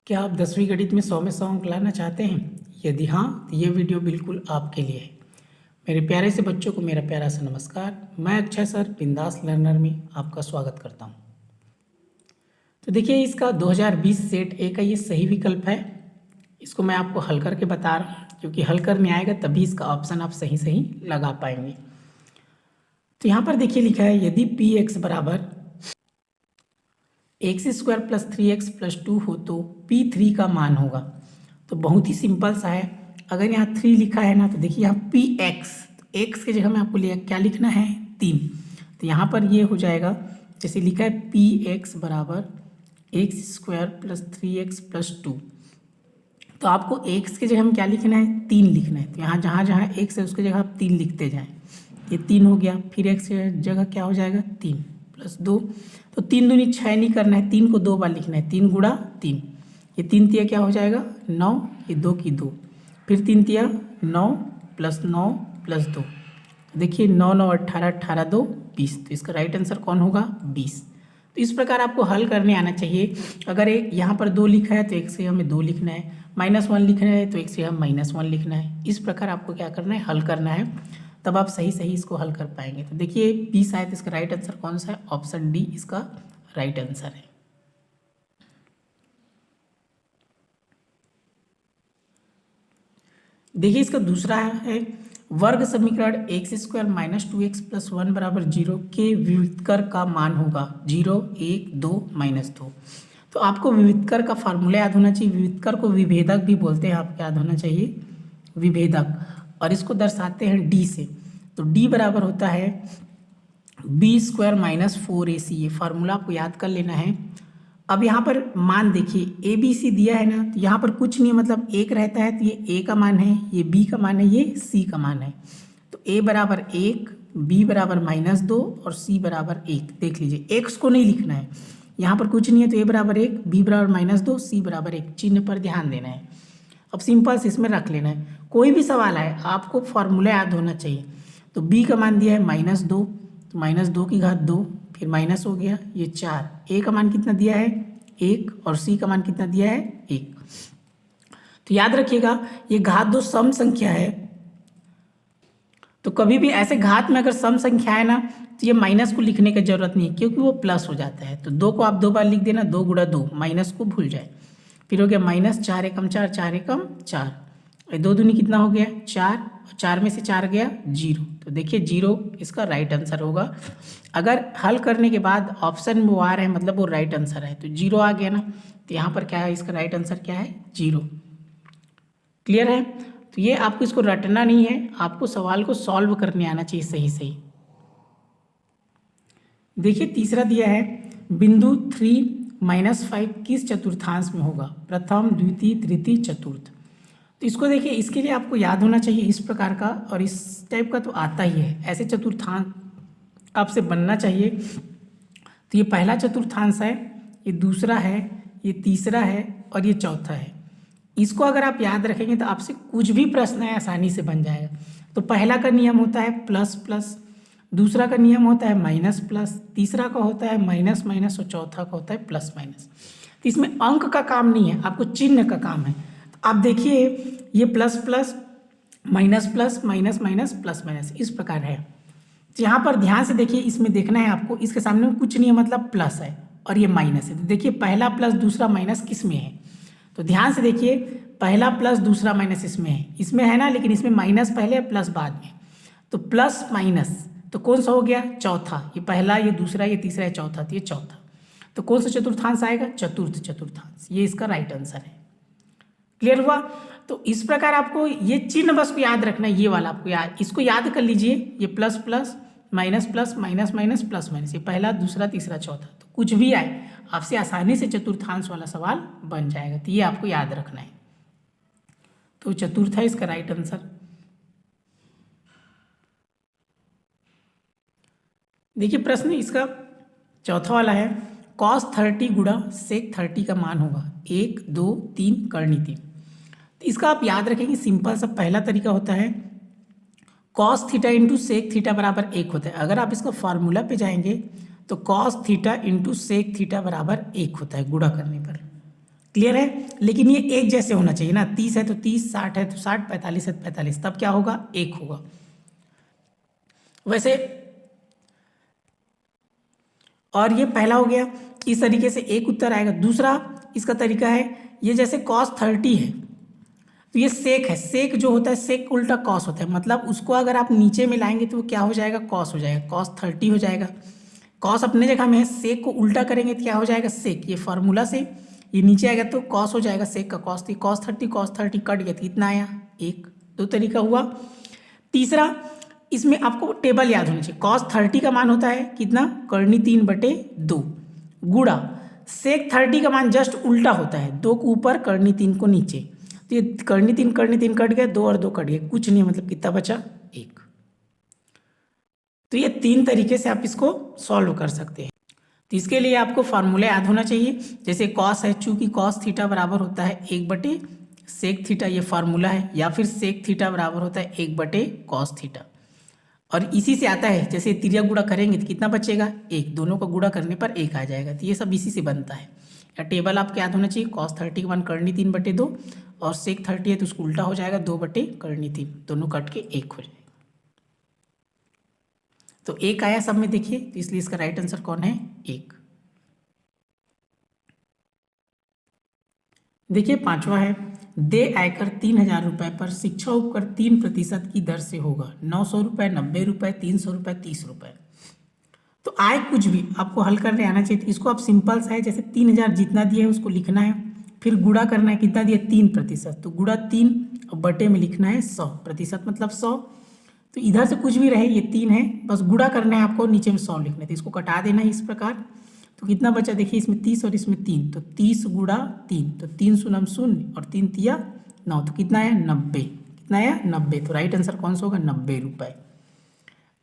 क्या आप 10वीं गणित में 100 में 100 अंक लाना चाहते हैं? यदि हाँ, तो ये वीडियो बिल्कुल आपके लिए है। मेरे प्यारे से बच्चों को मेरा प्यारा सा नमस्कार। मैं अक्षय सर बिंदास लर्नर में आपका स्वागत करता हूँ। तो देखिए, इसका 2020 सेट ए का ये सही विकल्प है। इसको मैं आपको हल करके बता रहा हूँ, क्योंकि हल करने आएगा तभी इसका ऑप्शन आप सही सही लगा पाएंगे। तो यहाँ पर देखिए लिखा है, यदि पी एक्स बराबर x square plus 3x plus 2 हो तो P3 का मान होगा। तो बहुत ही सिंपल सा है। अगर यहाँ 3 लिखा है ना, तो देखिए यहाँ Px, तो x के जगह में आपको क्या लिखना है 3। तो यहाँ पर ये हो जाएगा, जैसे लिखा है Px बराबर x square plus 3x plus 2। तो आपको x के जगह में क्या लिखना है 3 लिखना है। तो यहाँ जहाँ जहाँ x है उसके जगह आप 3 लिखते जाएँ। ये 3 हो गया, फिर x के जगह क्या हो जाएगा 3 प्लस 2। तो 3 दूनी 6 नहीं करना है, 3 को 2 बार लिखना है, 3 गुणा 3। ये 3 तिया क्या हो जाएगा 9, ये 2 की 2, फिर 3 तिया 9 प्लस 9 प्लस 2। देखिए 9 9 18 18 2 20। तो इसका राइट आंसर कौन होगा 20। तो इस प्रकार आपको हल करने आना चाहिए। अगर एक यहाँ पर 2 लिखा है तो एक से हमें 2 लिखना है, -1 लिखना है तो एक से हम -1 लिखना है। इस प्रकार आपको क्या करना है हल करना है, तब आप सही सही इसको हल कर पाएंगे। तो देखिए 20 आए तो इसका राइट आंसर कौन सा है, ऑप्शन डी इसका राइट आंसर है। देखिए इसका दूसरा है, वर्ग समीकरण x square minus 2x plus 1 बराबर 0 के विविधकर का मान होगा 0 1 2 -2। तो आपको विविधकर का फार्मूला याद होना चाहिए। विविधकर को विभेदक भी बोलते हैं, आपको याद होना चाहिए विभेदक, और इसको दर्शाते हैं डी से। तो डी बराबर होता है बी स्क्वायर माइनस 4ac। ये फार्मूला आपको याद कर लेना है। अब यहाँ पर मान देखिए ए बी सी दिया है ना, तो यहाँ पर कुछ नहीं, मतलब एक रहता है तो ये ए का मान है, ये बी का मान है, ये सी का मान है। तो ए बराबर 1, बी बराबर -2 और सी बराबर 1। देख लीजिए एक्स को नहीं लिखना है, यहाँ पर कुछ नहीं है, तो ए बराबर 1, बी बराबर -2, सी बराबर 1। चिन्ह पर ध्यान देना है। अब सिंपल से इसमें रख लेना है। कोई भी सवाल है आपको फॉर्मूला याद होना चाहिए। तो बी का मान दिया है -2, तो -2 की घात 2, फिर माइनस हो गया ये 4। ए का मान कितना दिया है 1 और सी का मान कितना दिया है 1। तो याद रखिएगा ये घात 2 सम संख्या है। तो कभी भी ऐसे घात में अगर सम संख्या है ना, तो ये माइनस को लिखने की जरूरत नहीं है, क्योंकि वो प्लस हो जाता है। तो 2 को आप 2 बार लिख देना, 2 गुणा 2, माइनस को भूल जाए। फिर हो गया -4 एकम 4, 4 एकम 4, 2 दूनी कितना हो गया 4, 4 में से 4 गया 0। तो देखिए 0 इसका राइट आंसर होगा। अगर हल करने के बाद ऑप्शन में वो आ रहा है, मतलब वो राइट आंसर है, तो 0 आ गया ना, तो यहाँ पर क्या है इसका राइट आंसर क्या है 0। क्लियर है? तो ये आपको इसको रटना नहीं है, आपको सवाल को सॉल्व करने आना चाहिए सही सही। देखिए तीसरा दिया है, बिंदु 3 -5 किस चतुर्थांश में होगा, प्रथम द्वितीय तृतीय चतुर्थ। तो इसको देखिए, इसके लिए आपको याद होना चाहिए इस प्रकार का, और इस टाइप का तो आता ही है। ऐसे चतुर्थांश आपसे बनना चाहिए। तो ये पहला चतुर्थांश है, ये दूसरा है, ये तीसरा है और ये चौथा है। इसको अगर आप याद रखेंगे तो आपसे कुछ भी प्रश्न है आसानी से बन जाएगा। तो पहला का नियम होता है प्लस प्लस, दूसरा का नियम होता है माइनस प्लस, तीसरा का होता है माइनस माइनस और चौथा का होता है प्लस माइनस। तो इसमें अंक का काम नहीं है, आपको चिन्ह का काम है। तो आप देखिए ये plus plus minus plus minus minus plus minus इस प्रकार है। तो यहाँ पर ध्यान से देखिए, इसमें देखना है आपको, इसके सामने कुछ नहीं है, मतलब प्लस है और ये माइनस है। तो देखिए पहला प्लस दूसरा माइनस किस में है, तो ध्यान से देखिए पहला प्लस दूसरा माइनस इसमें है ना, लेकिन इसमें माइनस पहले प्लस बाद में। तो प्लस माइनस तो कौन सा हो गया चौथा, ये पहला ये दूसरा ये तीसरा ये चौथा, तो ये चौथा। तो कौन सा चतुर्थांश आएगा चतुर्थ चतुर्थांश, ये इसका राइट आंसर है। क्लियर हुआ? तो इस प्रकार आपको ये चिन्ह बस को याद रखना है, ये वाला आपको इसको याद कर लीजिए। ये plus plus minus plus minus minus plus minus, ये पहला दूसरा तीसरा चौथा। तो कुछ भी आए आपसे आसानी से चतुर्थांश वाला सवाल बन जाएगा, तो ये आपको याद रखना है। तो चतुर्थ है इसका राइट आंसर। देखिए प्रश्न इसका चौथा वाला है, cos 30 गुणा sec 30 का मान होगा 1 2 3 करनी 3। तो इसका आप याद रखेंगे, सिंपल सा पहला तरीका होता है cos theta into sec theta बराबर 1 होता है। अगर आप इसका फार्मूला पे जाएंगे तो cos theta into sec theta बराबर 1 होता है गुणा करने पर। क्लियर है, लेकिन ये एक जैसे होना चाहिए ना, 30 है तो 30, 60 है तो 60, 45 है तो 45, तब क्या होगा, एक होगा। वैसे और ये पहला हो गया, इस तरीके से एक उत्तर आएगा। दूसरा इसका तरीका है, ये जैसे cos 30 है तो ये सेक है, सेक जो होता है सेक उल्टा कॉस होता है, मतलब उसको अगर आप नीचे में लाएंगे तो वो क्या हो जाएगा, कॉस हो जाएगा, cos 30 हो जाएगा। कॉस अपने जगह में है, सेक को उल्टा करेंगे तो क्या हो जाएगा, सेक, ये फार्मूला से ये नीचे आएगा तो कॉस हो जाएगा, सेक का कॉस, cos 30 कट गया तो कितना आया, एक। दो तरीका हुआ। तीसरा, इसमें आपको टेबल याद होनी चाहिए, cos 30 का मान होता है कितना, करनी 3/2 गुड़ा सेक 30 का मान जस्ट उल्टा होता है, 2 को ऊपर करनी 3 को नीचे, तो ये करनी 3 कट गया, 2 और 2 कट गया, कुछ नहीं, मतलब कितना बचा, 1। तो ये 3 तरीके से आप इसको सॉल्व कर सकते हैं। तो इसके लिए आपको फार्मूला याद होना चाहिए, जैसे कॉस है, चूंकि cos थीटा बराबर होता है 1/सेक थीटा, ये फार्मूला है, या फिर सेक थीटा बराबर होता है 1/cos थीटा। और इसी से आता है, जैसे तिरिया गुणा करेंगे तो कितना बचेगा, 1, दोनों का गुणा करने पर 1 आ जाएगा, तो ये सब इसी से बनता है। या टेबल आपको याद होना चाहिए, cos 30 का मान करनी 3/2 और सेक 30 है तो उसको उल्टा हो जाएगा 2/3, दोनों कट के 1 हो जाएगा। तो 1 आया सब में देखिए, तो इसलिए इसका राइट आंसर कौन है, 1। देखिए पांचवा है, देय आयकर 3,000 रुपये पर शिक्षा उपकर 3% की दर से होगा, 900 रुपये, 90 रुपये, 300 रुपये, 30 रुपये। तो आय कुछ भी आपको हल करने आना चाहिए। तो इसको आप सिंपल सा है, जैसे 3,000 जितना दिया है उसको लिखना है, फिर गुणा करना है, कितना दिया 3%, तो गुणा 3 और बटे में लिखना है 100%, मतलब 100। तो इधर से कुछ भी रहे, ये 3 है, बस गुणा करना है आपको, नीचे में 100 लिखना है, तो इसको कटा देना है इस प्रकार। तो कितना बचा देखिए, इसमें 30 और इसमें 3, तो 30 गुणा 3, तो 3 शून्य 0 और 3 तिया 9, तो कितना है 90, कितना आया 90। तो राइट आंसर कौन सा होगा, 90 रुपये।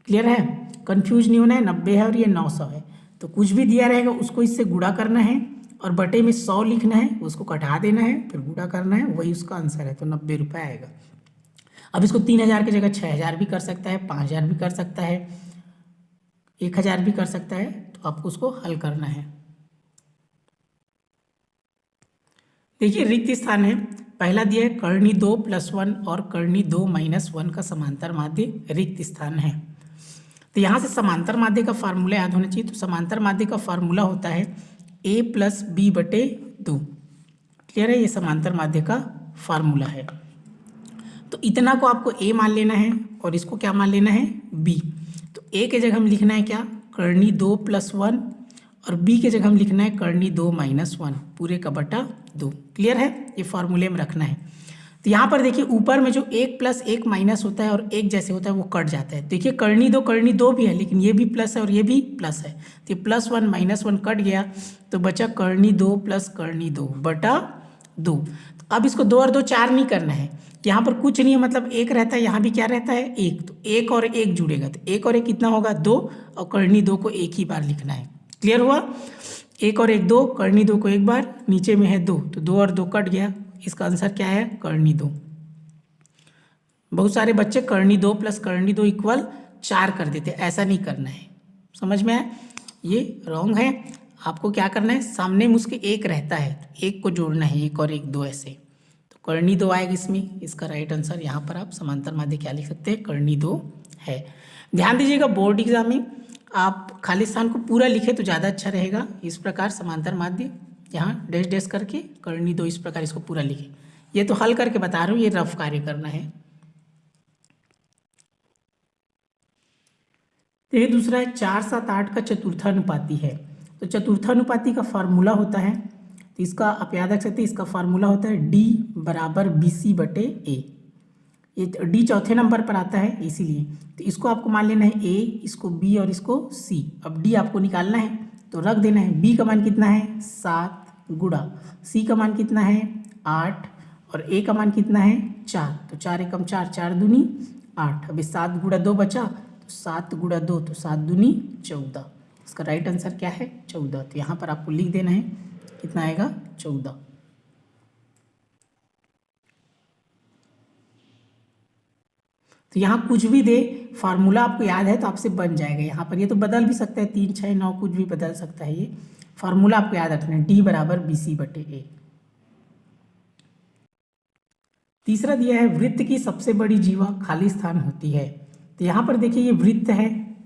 क्लियर है, कंफ्यूज नहीं होना है, 90 है और ये 900 है, तो कुछ भी दिया रहेगा उसको इससे गुणा करना है और बटे में 100 लिखना है, उसको कटा देना है, फिर गुणा करना है, वही उसका आंसर है, तो 90 रुपये आएगा। अब इसको 3,000 की जगह 6,000 भी कर सकता है, 5,000 भी कर सकता है, 1,000 भी कर सकता है, तो आपको उसको हल करना है। देखिए रिक्त स्थान है, पहला दिया है कर्णी 2 + 1 और कर्णी 2 - 1 का समांतर माध्य रिक्त स्थान है। तो यहाँ से समांतर माध्य का फार्मूला याद होना चाहिए। तो समांतर माध्य का फार्मूला होता है a + b/2। क्लियर है, ये समांतर माध्य का फार्मूला है। तो इतना को आपको a मान लेना है और इसको क्या मान लेना है, b। तो a के जगह हम लिखना है क्या, कर्णी 2 + 1 और b के जगह हम लिखना है कर्णी 2 - 1 पूरे का बटा 2। क्लियर है, ये फार्मूले में रखना है। तो यहाँ पर देखिए ऊपर में जो 1 + 1 माइनस होता है और 1 जैसे होता है वो कट जाता है। देखिए कर्णी 2 भी है, लेकिन ये भी प्लस है और ये भी प्लस है, तो ये +1 - 1 कट गया, तो बचा कर्णी 2 + कर्णी 2 बटा 2। तो अब इसको 2 और 2 4 नहीं करना है, यहाँ पर कुछ नहीं है, मतलब 1 रहता है, यहाँ भी क्या रहता है 1, तो 1 और 1 जुड़ेगा, तो 1 और 1 कितना होगा 2, और कर्णी 2 को एक ही बार लिखना है। क्लियर हुआ, 1 और 1 2, कर्णी 2 को एक बार, नीचे में है 2, तो 2 और 2 कट गया, इसका आंसर क्या है कर्णी 2। बहुत सारे बच्चे कर्णी 2 + कर्णी 2 = 4 कर देते, ऐसा नहीं करना है, समझ में आया, ये रॉन्ग है। आपको क्या करना है, सामने में उसके 1 रहता है, तो 1 को जोड़ना है, 1 और 1 2 ऐसे, तो कर्णी 2 आएगा इसमें। इसका राइट आंसर यहाँ पर आप समांतर माध्य क्या लिख सकते हैं, कर्णी 2 है। ध्यान दीजिएगा बोर्ड एग्जाम में आप खाली स्थान को पूरा लिखे तो ज़्यादा अच्छा रहेगा। इस प्रकार समांतर माध्य यहाँ डैश डैश करके कर्णी 2 इस प्रकार इसको पूरा लिखे। ये तो हल करके बता रहा हूँ, ये रफ कार्य करना है। तो ये दूसरा है 4, 7, 8 का चतुर्थानुपाती है। तो चतुर्थानुपाती का फार्मूला होता है, तो इसका आप याद रख सकते हैं, इसका फार्मूला होता है D = BC/A। ये D चौथे नंबर पर आता है इसीलिए, तो इसको आपको मान लेना है A, इसको B और इसको C। अब D आपको निकालना है तो रख देना है, B का मान कितना है 7 गुणा C का मान कितना है 8 और A का मान कितना है 4, तो 4 एकम 4, 4 दूनी 8। अभी 7 गुणा 2 बचा, तो 7 गुणा 2, तो 7 दूनी 14। इसका राइट आंसर क्या है 14। तो यहाँ पर आपको लिख देना है कितना आएगा 14। तो यहाँ कुछ भी दे, फार्मूला आपको याद है तो आपसे बन जाएगा। यहाँ पर ये तो बदल भी सकता है, 3, 6, 9 कुछ भी बदल सकता है। ये फार्मूला आपको याद रखना है, D = BC/A। तीसरा दिया है वृत्त की सबसे बड़ी जीवा खाली स्थान होती है। तो यहाँ पर देखिए ये वृत्त है,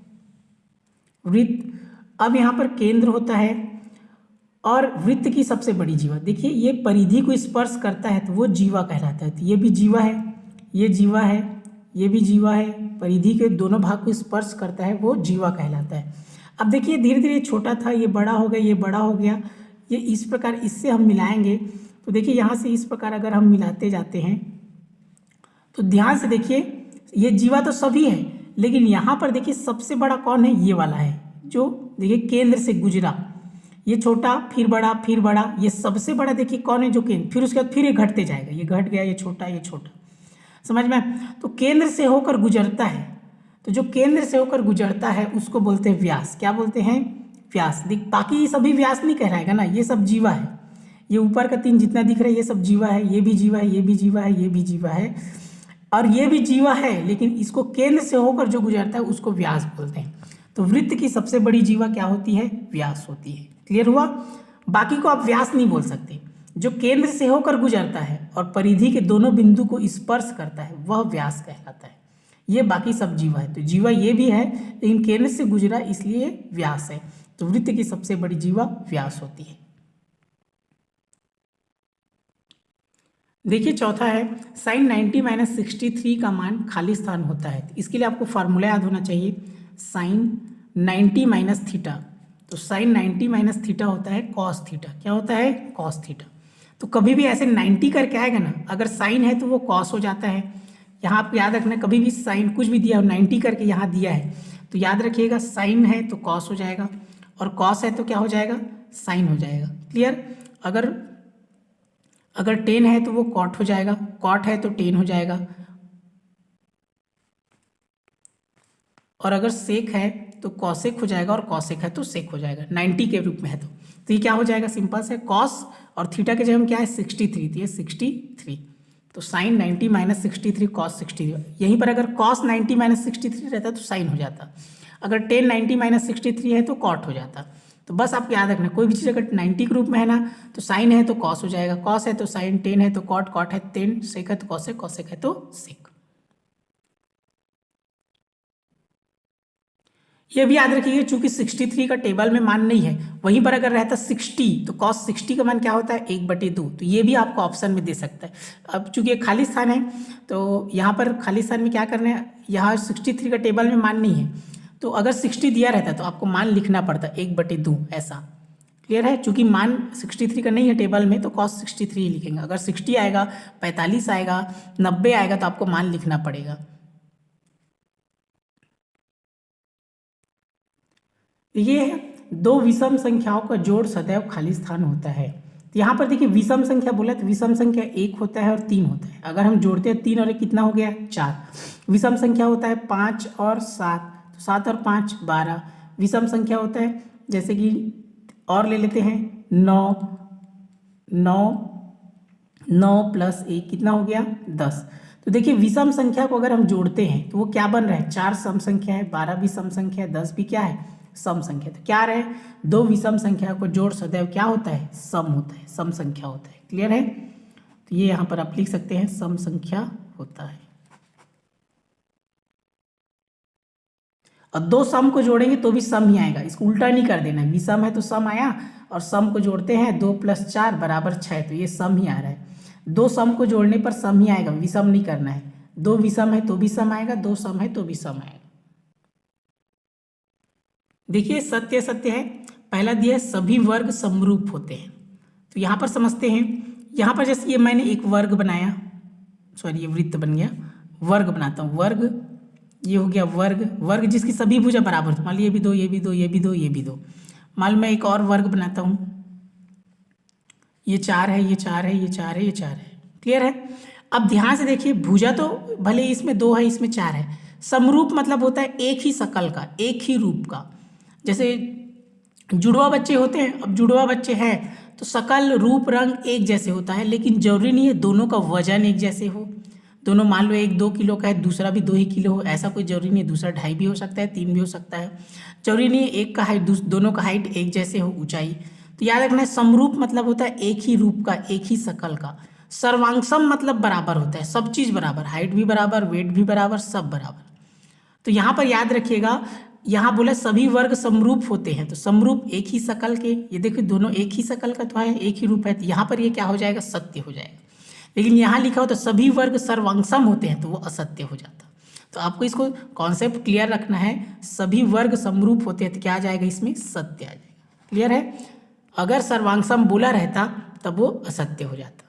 वृत्त, अब यहाँ पर केंद्र होता है और वृत्त की सबसे बड़ी जीवा, देखिए ये परिधि को स्पर्श करता है तो वो जीवा कहलाता है। तो ये भी जीवा है, ये जीवा है, ये भी जीवा है, परिधि के दोनों भाग को स्पर्श करता है वो जीवा कहलाता है। अब देखिए धीरे धीरे छोटा था, ये बड़ा हो गया, ये बड़ा हो गया, ये इस प्रकार इससे हम मिलाएंगे तो देखिए यहाँ से इस प्रकार अगर हम मिलाते जाते हैं तो ध्यान से देखिए ये जीवा तो सभी है, लेकिन यहाँ पर देखिए सबसे बड़ा कौन है, ये वाला है जो देखिए केंद्र से गुजरा, ये छोटा फिर बड़ा फिर बड़ा, ये सबसे बड़ा देखिए कौन है, जो केंद्र, फिर उसके बाद फिर ये घटते जाएगा, ये घट गया, ये छोटा, ये छोटा, समझ में। तो केंद्र से होकर गुजरता है, तो जो केंद्र से होकर गुजरता है उसको बोलते हैं व्यास। क्या बोलते हैं, व्यास। बाकी सभी व्यास नहीं कहलाएगा ना, ये सब जीवा है, ये ऊपर का 3 जितना दिख रहा है ये सब जीवा है, ये भी जीवा है, ये भी जीवा है, ये भी जीवा है और ये भी जीवा है, लेकिन इसको केंद्र से होकर जो गुजरता है उसको व्यास बोलते हैं। तो वृत्त की सबसे बड़ी जीवा क्या होती है, व्यास होती है। क्लियर हुआ। बाकी को आप व्यास नहीं बोल सकते, जो केंद्र से होकर गुजरता है और परिधि के दोनों बिंदु को स्पर्श करता है वह व्यास कहलाता है। ये बाकी सब जीवा है, तो जीवा ये भी है लेकिन केंद्र से गुजरा इसलिए व्यास है। तो वृत्त की सबसे बड़ी जीवा व्यास होती है। देखिए चौथा है साइन 90 - 63 का मान खाली स्थान होता है। इसके लिए आपको फार्मूला याद होना चाहिए, साइन 90 - थीटा। तो साइन 90 - थीटा होता है कॉस थीटा। क्या होता है, कॉस थीटा। तो कभी भी ऐसे 90 करके आएगा ना, अगर साइन है तो वो कॉस हो जाता है। यहाँ आप याद रखना, कभी भी साइन कुछ भी दिया हो 90 करके यहाँ दिया है तो याद रखिएगा साइन है तो कॉस हो जाएगा और कॉस है तो क्या हो जाएगा, साइन हो जाएगा। क्लियर। अगर टेन है तो वो कॉट हो जाएगा, कॉट है तो टेन हो जाएगा और अगर सेक है तो कॉसेक हो जाएगा और कॉसेक है तो सेक हो जाएगा 90 के रूप में है। तो ये क्या हो जाएगा, सिंपल से कॉस और थीटा के जगह क्या है 63, तो ये 63। तो साइन 90 - 63 कॉस 63। यहीं पर अगर कॉस 90 - 63 रहता तो साइन हो जाता, अगर टेन 90 - 63 है तो कॉट हो जाता। तो बस आप याद रखना, कोई भी चीज़ अगर 90 के रूप में है ना तो साइन है तो कॉस हो जाएगा, कॉस है तो साइन, टेन है तो कॉट, कॉट है टेन, सेक है तो कॉसेक, कॉसेक है तो सेक। ये भी याद रखिए चूंकि 63 का टेबल में मान नहीं है, वहीं पर अगर रहता 60 तो कॉस 60 का मान क्या होता है 1/2। तो ये भी आपको ऑप्शन में दे सकता है। अब चूंकि खाली स्थान है तो यहाँ पर खाली स्थान में क्या करना है, यहाँ 63 का टेबल में मान नहीं है तो अगर 60 दिया रहता तो आपको मान लिखना पड़ता 1/2 ऐसा। क्लियर है। चूंकि मान 63 का नहीं है टेबल में तो कॉस 63 ही लिखेंगे। अगर 60 आएगा, 45 आएगा, 90 आएगा तो आपको मान लिखना पड़ेगा। ये है दो विषम संख्याओं का जोड़ सदैव खाली स्थान होता है। तो यहाँ पर देखिए विषम संख्या बोला तो विषम संख्या 1 होता है और 3 होता है। अगर हम जोड़ते हैं 3 और 1 कितना हो गया 4। विषम संख्या होता है 5 और 7, तो 7 और 5 12। विषम संख्या होता है जैसे कि और ले लेते हैं 9 + 1 कितना हो गया 10। तो देखिए विषम संख्या को अगर हम जोड़ते हैं तो वो क्या बन रहा है, 4 सम संख्या है, 12 भी सम संख्या है, 10 भी क्या है सम संख्या। तो क्या रहे, दो विषम संख्या को जोड़ सदैव क्या होता है, सम होता है, सम संख्या होता है। क्लियर है। तो ये यहाँ पर आप लिख सकते हैं सम संख्या होता है। और दो सम को जोड़ेंगे तो भी सम ही आएगा, इसको उल्टा नहीं कर देना। विषम है तो सम आया और सम को जोड़ते हैं 2 + 4 = 6, तो ये सम ही आ रहा है। दो सम को जोड़ने पर सम ही आएगा, विषम नहीं करना है। दो विषम है तो भी सम आएगा, दो सम है तो भी सम आएगा। देखिए सत्य सत्य है, पहला दिया है सभी वर्ग समरूप होते हैं। तो यहाँ पर समझते हैं, यहाँ पर जैसे ये मैंने एक वर्ग बनाया, सॉरी ये वृत्त बन गया, वर्ग बनाता हूँ, वर्ग ये हो गया वर्ग, वर्ग जिसकी सभी भुजा बराबर हो। मान ली ये भी दो, ये भी दो, ये भी दो, ये भी दो। मान लो मैं एक और वर्ग बनाता हूँ, ये 4 है, ये 4 है, ये 4 है, ये 4 है। क्लियर है। अब ध्यान से देखिए भुजा तो भले इसमें 2 है, इसमें 4 है। समरूप मतलब होता है एक ही शकल का, एक ही रूप का। जैसे जुड़वा बच्चे होते हैं, अब जुड़वा बच्चे हैं तो शकल रूप रंग एक जैसे होता है, लेकिन जरूरी नहीं है दोनों का वजन एक जैसे हो। दोनों मान लो एक 2 किलो का है, दूसरा भी 2 ही किलो हो, ऐसा कोई जरूरी नहीं है। दूसरा 2.5 भी हो सकता है, 3 भी हो सकता है। जरूरी नहीं है एक का हाइट दोनों का हाइट एक जैसे हो, ऊंचाई। तो याद रखना है समरूप मतलब होता है एक ही रूप का, एक ही शकल का। सर्वांगसम मतलब बराबर होता है, सब चीज़ बराबर, हाइट भी बराबर, वेट भी बराबर, सब बराबर। तो यहाँ पर याद रखिएगा, यहाँ बोला सभी वर्ग समरूप होते हैं, तो समरूप एक ही शकल के, ये देखिए दोनों एक ही शकल का तो है, एक ही रूप है, तो यहाँ पर ये क्या हो जाएगा, सत्य हो जाएगा। लेकिन यहाँ लिखा हो तो सभी वर्ग सर्वांगसम होते हैं, तो वो असत्य हो जाता। तो आपको इसको कॉन्सेप्ट क्लियर रखना है, सभी वर्ग समरूप होते हैं तो क्या आ जाएगा, इसमें सत्य आ जाएगा। क्लियर है? अगर सर्वांगसम बोला रहता तब वो असत्य हो जाता।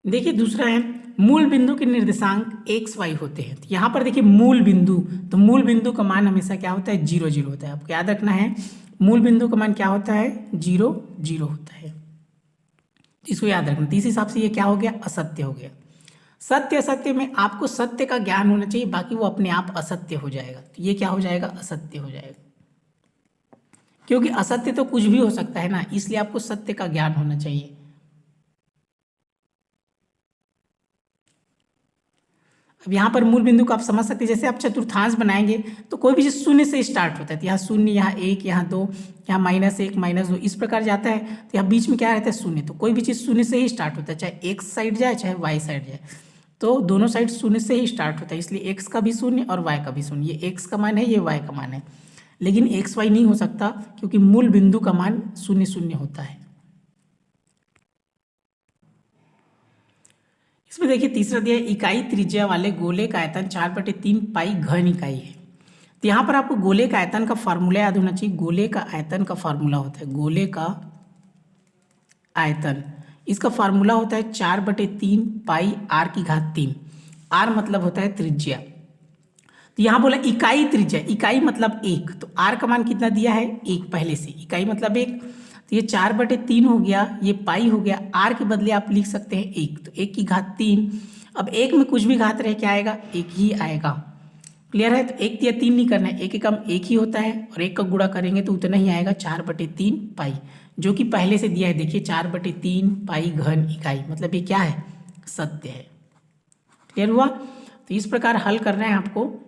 देखिए दूसरा है, मूल बिंदु के निर्देशांक एक्स वाई होते हैं। तो यहाँ पर देखिए मूल बिंदु, तो मूल बिंदु का मान हमेशा क्या होता है, 0 0 होता है। आपको याद रखना है मूल बिंदु का मान क्या होता है, 0 0 होता है, इसको याद रखना। तो इस हिसाब से ये क्या हो गया, असत्य हो गया। सत्य असत्य में आपको सत्य का ज्ञान होना चाहिए, बाकी वो अपने आप असत्य हो जाएगा। तो ये क्या हो जाएगा, असत्य हो जाएगा, क्योंकि असत्य तो कुछ भी हो सकता है ना, इसलिए आपको सत्य का ज्ञान होना चाहिए। अब यहाँ पर मूल बिंदु को आप समझ सकते हैं, जैसे आप चतुर्थांश बनाएंगे तो कोई भी चीज़ शून्य से स्टार्ट होता है, तो यहाँ शून्य, यहाँ 1, यहाँ 2, यहाँ -1 -2 इस प्रकार जाता है। तो यहाँ बीच में क्या रहता है, शून्य। तो कोई भी चीज़ शून्य से ही स्टार्ट होता है, चाहे एक्स साइड जाए चाहे वाई साइड जाए, तो दोनों साइड शून्य से ही स्टार्ट होता है। इसलिए एक्स का भी शून्य और वाई का भी शून्य, ये एक्स का मान है, ये वाई का मान है। लेकिन एक्स वाई नहीं हो सकता, क्योंकि मूल बिंदु का मान 0 0 होता है। इसमें देखिए तीसरा दिया, इकाई त्रिज्या वाले गोले का आयतन 4/3 पाई घन इकाई है। तो यहाँ पर आपको गोले का आयतन का फार्मूला याद होना चाहिए। गोले का आयतन का फार्मूला होता है, गोले का आयतन, इसका फार्मूला होता है 4/3 पाई r की घात 3। r मतलब होता है त्रिज्या। तो यहाँ बोला इकाई त्रिज्या, इकाई मतलब 1, तो r का मान कितना दिया है, 1 पहले से, इकाई मतलब 1। तो ये 4/3 हो गया, ये पाई हो गया, r के बदले आप लिख सकते हैं 1, तो 1 की घात 3। अब 1 में कुछ भी घात रहे क्या आएगा, 1 ही आएगा। क्लियर है? तो 1 या 3 नहीं करना है, 1 एकम 1 ही होता है, और 1 का गुणा करेंगे तो उतना ही आएगा, 4/3 पाई, जो कि पहले से दिया है। देखिए 4/3 पाई घन इकाई, मतलब ये क्या है, सत्य है। क्लियर हुआ? तो इस प्रकार हल करना है आपको।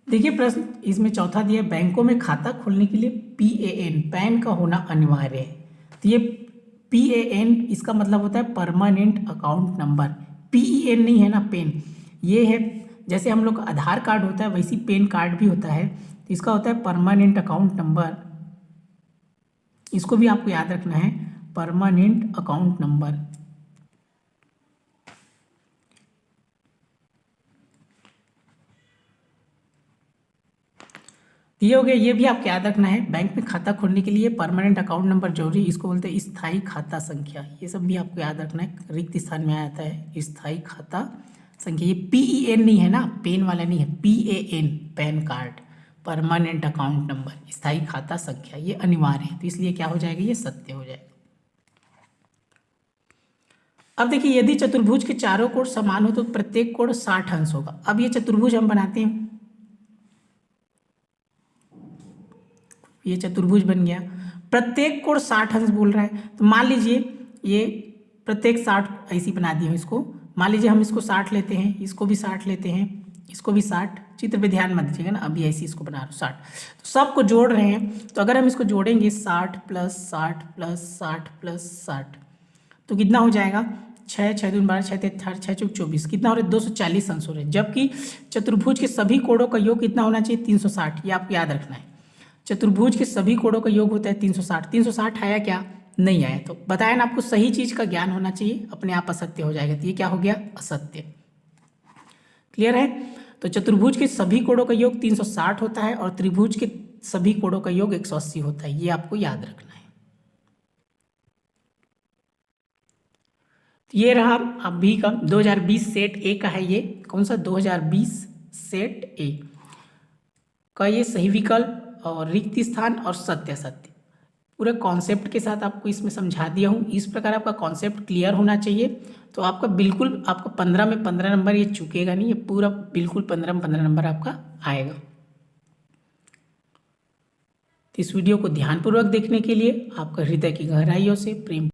देखिए प्रश्न इसमें चौथा दिया, बैंकों में खाता खोलने के लिए PAN पैन का होना अनिवार्य है। तो ये PAN इसका मतलब होता है परमानेंट अकाउंट नंबर, PEN नहीं है ना, पेन ये है। जैसे हम लोग का आधार कार्ड होता है वैसी पेन कार्ड भी होता है, तो इसका होता है परमानेंट अकाउंट नंबर। इसको भी आपको याद रखना है, परमानेंट अकाउंट नंबर। ये हो गया, ये भी आपको याद रखना है। बैंक में खाता खोलने के लिए परमानेंट अकाउंट नंबर जरूरी, इसको बोलते हैं स्थायी खाता संख्या। ये सब भी आपको याद रखना है, रिक्त स्थान में आ जाता है स्थायी खाता संख्या। ये PEN नहीं है ना, पेन वाला नहीं है, PAN pan card, permanent account number, स्थायी खाता संख्या, ये अनिवार्य है। तो इसलिए क्या हो जाएगा, ये सत्य हो जाएगा। अब देखिए यदि चतुर्भुज के चारों कोण समान हो तो प्रत्येक कोण 60 अंश होगा। अब ये चतुर्भुज हम बनाते हैं, ये चतुर्भुज बन गया, प्रत्येक कोण 60 अंश बोल रहा है। तो मान लीजिए ये प्रत्येक 60 ऐसी बना दी हो इसको, मान लीजिए हम इसको 60 लेते हैं, इसको भी 60 लेते हैं, इसको भी 60, चित्र पे ध्यान मत दीजिएगा ना, अभी ऐसी इसको बना रहा हूँ 60। तो सबको जोड़ रहे हैं, तो अगर हम इसको जोड़ेंगे 60 + 60 + 60 + 60 तो कितना हो जाएगा, 6 6 दूनी 12 6 3 6 चौक 24, कितना हो रहा है, 240 अंश हो रहे हैं। जबकि चतुर्भुज के सभी कोणों का योग कितना होना चाहिए, 360। ये आपको याद रखना है, चतुर्भुज के सभी कोणों का योग होता है 360। 360 आया क्या, नहीं आया। तो बताया ना आपको, सही चीज का ज्ञान होना चाहिए, अपने आप असत्य हो जाएगा। तो ये क्या हो गया, असत्य। क्लियर है? तो चतुर्भुज के सभी कोणों का योग 360 होता है, और त्रिभुज के सभी कोणों का योग 180 होता है, ये आपको याद रखना है। ये रहा अभी का 2020 सेट ए का है, ये कौन सा, 2020 सेट ए का ये सही विकल्प और रिक्त स्थान और सत्य असत्य पूरे कॉन्सेप्ट के साथ आपको इसमें समझा दिया हूँ। इस प्रकार आपका कॉन्सेप्ट क्लियर होना चाहिए, तो आपका बिल्कुल, आपको 15 में 15 नंबर ये चुकेगा नहीं, ये पूरा बिल्कुल 15 में 15 नंबर आपका आएगा। तो इस वीडियो को ध्यानपूर्वक देखने के लिए आपका हृदय की गहराइयों से प्रेम